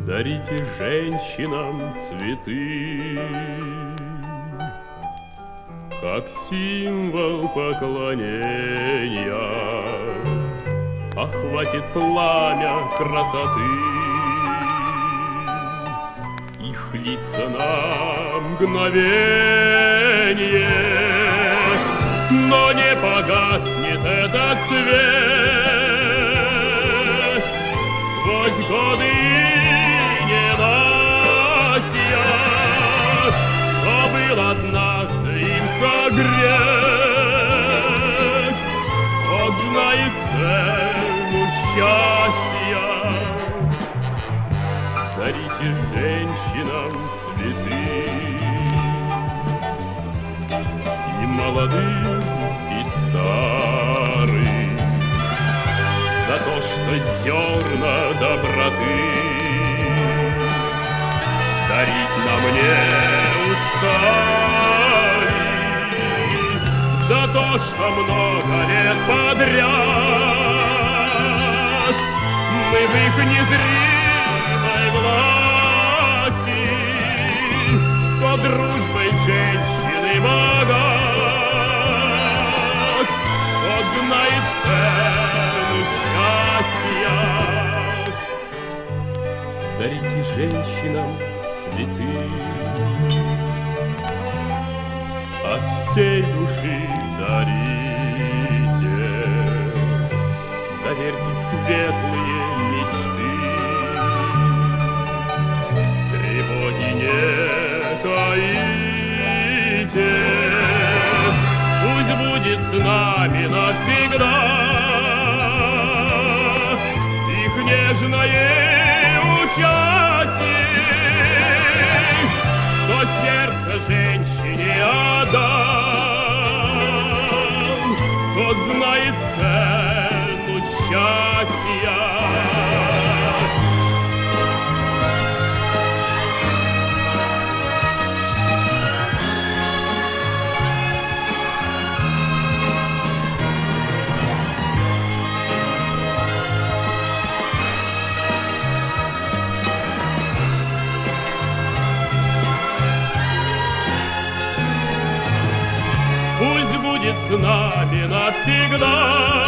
Дарите женщинам цветы, как символ поклонения, охватит пламя красоты их лица на мгновение, но не погаснет этот свет сквозь годы. Однажды им согреть, Бог знает цену счастья. Дарите женщинам цветы, и молодым, и старым, за то, что зерна доброты дарить нам не устали, за то, что много лет подряд мы в их незримой власти, под дружбой женщины богат, Бог знает цену счастья. Дарите женщинам цветы, от всей души дарите, доверьте светлые мечты, тревоги не таите, пусть будет с нами навсегда их нежное участие, что сердце женщине отдам, тот знает цену счастья. Пусть будет с нами навсегда